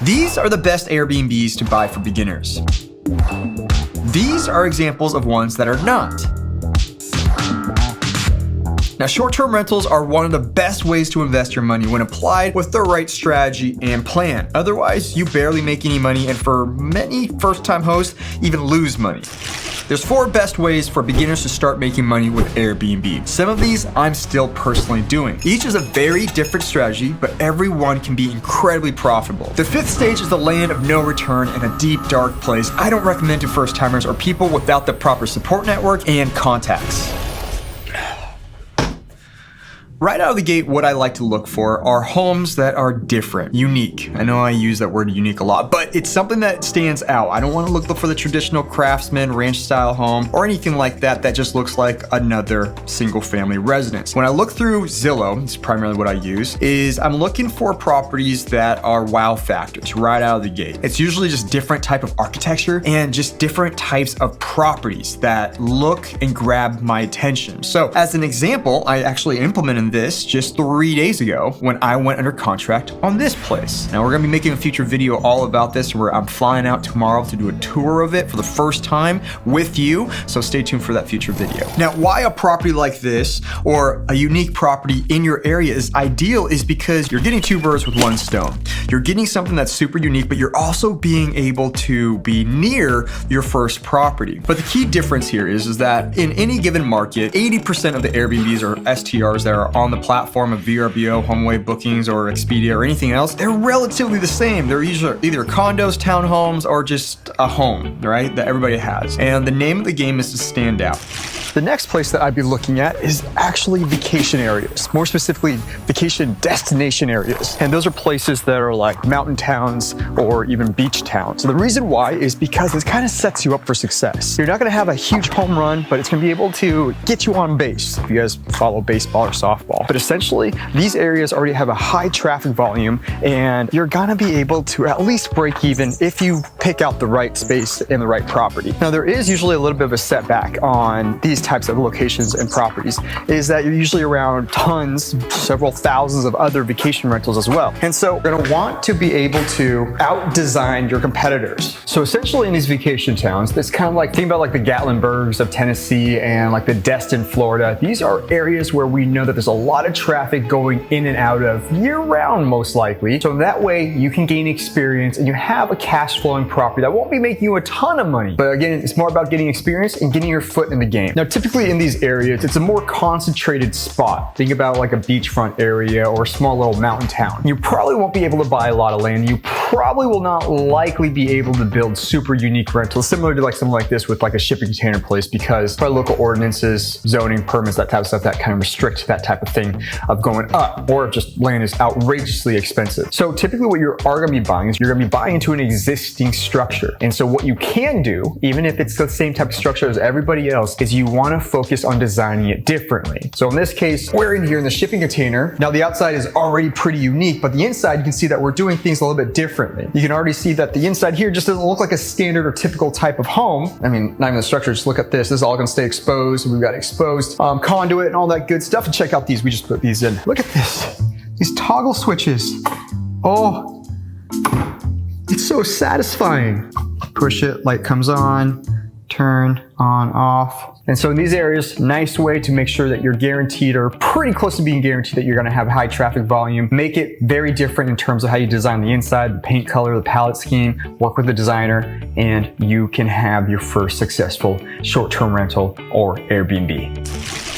These are the best Airbnbs to buy for beginners. These are examples of ones that are not. Now, short-term rentals are one of the best ways to invest your money when applied with the right strategy and plan. Otherwise, you barely make any money, and for many first-time hosts, even lose money. There's 4 best ways for beginners to start making money with Airbnb. Some of these I'm still personally doing. Each is a very different strategy, but every one can be incredibly profitable. The 5th stage is the land of no return and a deep, dark place I don't recommend to first-timers or people without the proper support network and contacts. Right out of the gate, what I like to look for are homes that are different, unique. I know I use that word unique a lot, but it's something that stands out. I don't want to look for the traditional craftsman, ranch style home or anything like that that just looks like another single family residence. When I look through Zillow, it's primarily what I use, is I'm looking for properties that are wow factors right out of the gate. It's usually just different type of architecture and just different types of properties that look and grab my attention. So as an example, I actually implemented this just 3 days ago when I went under contract on this place. Now we're gonna be making a future video all about this where I'm flying out tomorrow to do a tour of it for the first time with you, so stay tuned for that future video. Now, why a property like this or a unique property in your area is ideal is because you're getting 2 birds with 1 stone. You're getting something that's super unique, but you're also being able to be near your first property. But the key difference here is that in any given market, 80% of the Airbnbs or STRs that are on the platform of VRBO, HomeAway bookings, or Expedia, or anything else, they're relatively the same. They're usually either condos, townhomes, or just a home, right, that everybody has. And the name of the game is to stand out. The next place that I'd be looking at is actually vacation areas, more specifically vacation destination areas. And those are places that are like mountain towns or even beach towns. So the reason why is because it kind of sets you up for success. You're not gonna have a huge home run, but it's gonna be able to get you on base if you guys follow baseball or softball. But essentially, these areas already have a high traffic volume and you're gonna be able to at least break even if you pick out the right space and the right property. Now, there is usually a little bit of a setback on these types of locations and properties is that you're usually around tons, several thousands of other vacation rentals as well. And so you're gonna want to be able to out-design your competitors. So essentially in these vacation towns, it's kind of like, think about like the Gatlinburgs of Tennessee and like the Destin, Florida. These are areas where we know that there's a lot of traffic going in and out of year-round most likely. So that way you can gain experience and you have a cash flowing property that won't be making you a ton of money. But again, it's more about getting experience and getting your foot in the game. Now, typically in these areas, it's a more concentrated spot. Think about like a beachfront area or a small little mountain town. You probably won't be able to buy a lot of land. You probably will not likely be able to build super unique rentals, similar to like something like this with like a shipping container place, because by local ordinances, zoning, permits, that type of stuff, that kind of restricts that type of thing of going up, or just land is outrageously expensive. So typically what you are gonna be buying is you're gonna be buying into an existing structure. And so what you can do, even if it's the same type of structure as everybody else, is you wanna focus on designing it differently. So in this case, we're in here in the shipping container. Now the outside is already pretty unique, but the inside, you can see that we're doing things a little bit differently. You can already see that the inside here just doesn't look like a standard or typical type of home. I mean, not even the structure, just look at this. This is all gonna stay exposed. We've got exposed conduit and all that good stuff. And check out these, we just put these in. Look at this, these toggle switches. Oh, it's so satisfying. Push it, light comes on, turn, on, off. And so in these areas, nice way to make sure that you're guaranteed or pretty close to being guaranteed that you're gonna have high traffic volume. Make it very different in terms of how you design the inside, the paint color, the palette scheme, work with the designer, and you can have your first successful short-term rental or Airbnb.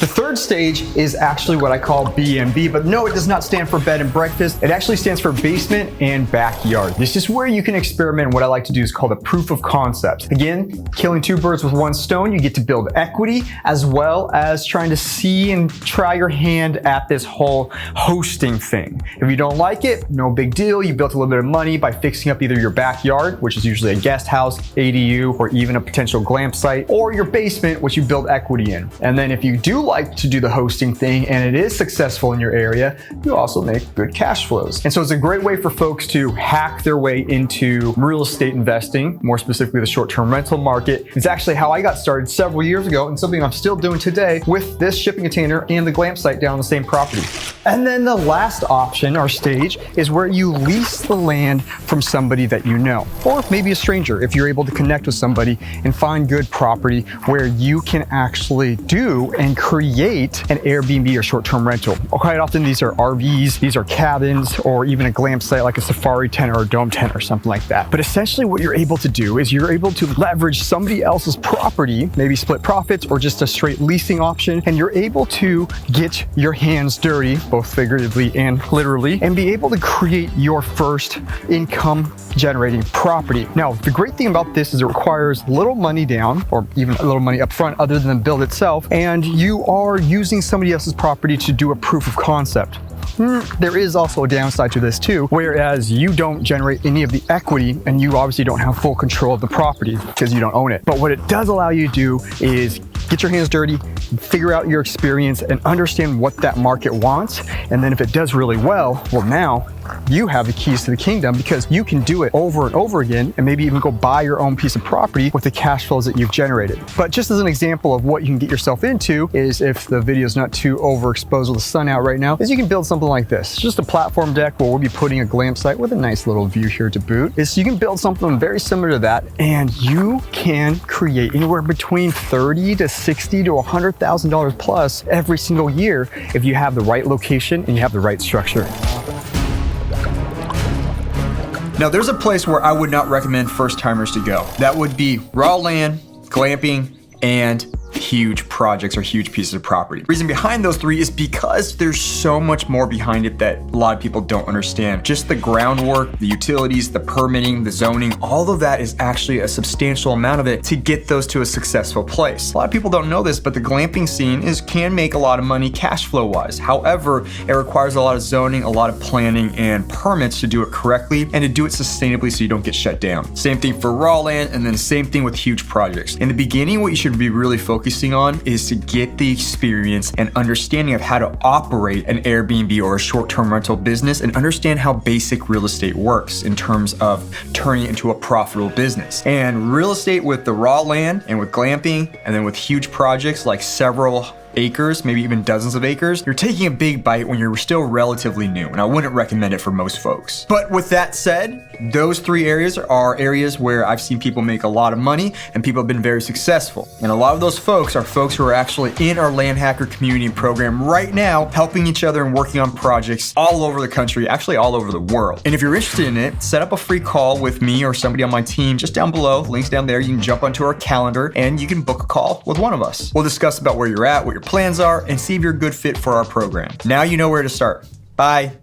The 3rd stage is actually what I call B&B, but no, it does not stand for bed and breakfast. It actually stands for basement and backyard. This is where you can experiment. What I like to do is called a proof of concept. Again, killing 2 birds with 1 stone. You get to build equity as well as trying to see and try your hand at this whole hosting thing. If you don't like it, no big deal. You built a little bit of money by fixing up either your backyard, which is usually a guest house, ADU, or even a potential glam site, or your basement, which you build equity in. And then if you do like to do the hosting thing and it is successful in your area, you also make good cash flows. And so it's a great way for folks to hack their way into real estate investing, more specifically the short-term rental market. It's actually how I got started several years ago and something I'm still doing today with this shipping container and the glamp site down on the same property. And then the last option or stage is where you lease the land from somebody that you know, or maybe a stranger if you're able to connect with somebody and find good property where you can actually do and create an Airbnb or short-term rental. Quite often these are RVs, these are cabins, or even a glamp site like a safari tent or a dome tent or something like that. But essentially what you're able to do is you're able to leverage somebody else's property, maybe split profits or just a straight leasing option, and you're able to get your hands dirty, both figuratively and literally, and be able to create your first income generating property. Now, the great thing about this is it requires little money down or even a little money up front other than the build itself, and you are using somebody else's property to do a proof of concept. There is also a downside to this too, whereas you don't generate any of the equity and you obviously don't have full control of the property because you don't own it. But what it does allow you to do is get your hands dirty, figure out your experience and understand what that market wants. And then if it does really well, now you have the keys to the kingdom because you can do it over and over again and maybe even go buy your own piece of property with the cash flows that you've generated. But just as an example of what you can get yourself into is, if the video is not too overexposed with the sun out right now, is you can build something like this. Just a platform deck where we'll be putting a glamp site with a nice little view here to boot. Is you can build something very similar to that and you can create anywhere between $30,000 to $60,000 to $100,000 plus every single year if you have the right location and you have the right structure. Now, there's a place where I would not recommend first timers to go. That would be raw land, glamping, and huge projects or huge pieces of property. The reason behind those three is because there's so much more behind it that a lot of people don't understand. Just the groundwork, the utilities, the permitting, the zoning, all of that is actually a substantial amount of it to get those to a successful place. A lot of people don't know this, but the glamping scene can make a lot of money cash flow wise. However, it requires a lot of zoning, a lot of planning and permits to do it correctly and to do it sustainably so you don't get shut down. Same thing for raw land, and then same thing with huge projects. In the beginning, what you should be really focusing on is to get the experience and understanding of how to operate an Airbnb or a short-term rental business and understand how basic real estate works in terms of turning it into a profitable business. And real estate with the raw land and with glamping and then with huge projects like several acres, maybe even dozens of acres, you're taking a big bite when you're still relatively new, and I wouldn't recommend it for most folks. But with that said, those three areas are areas where I've seen people make a lot of money and people have been very successful. And a lot of those folks are folks who are actually in our Land Hacker community program right now, helping each other and working on projects all over the country, actually all over the world. And if you're interested in it, set up a free call with me or somebody on my team just down below. Links down there. You can jump onto our calendar and you can book a call with one of us. We'll discuss about where you're at, what your plans are, and see if you're a good fit for our program. Now you know where to start. Bye.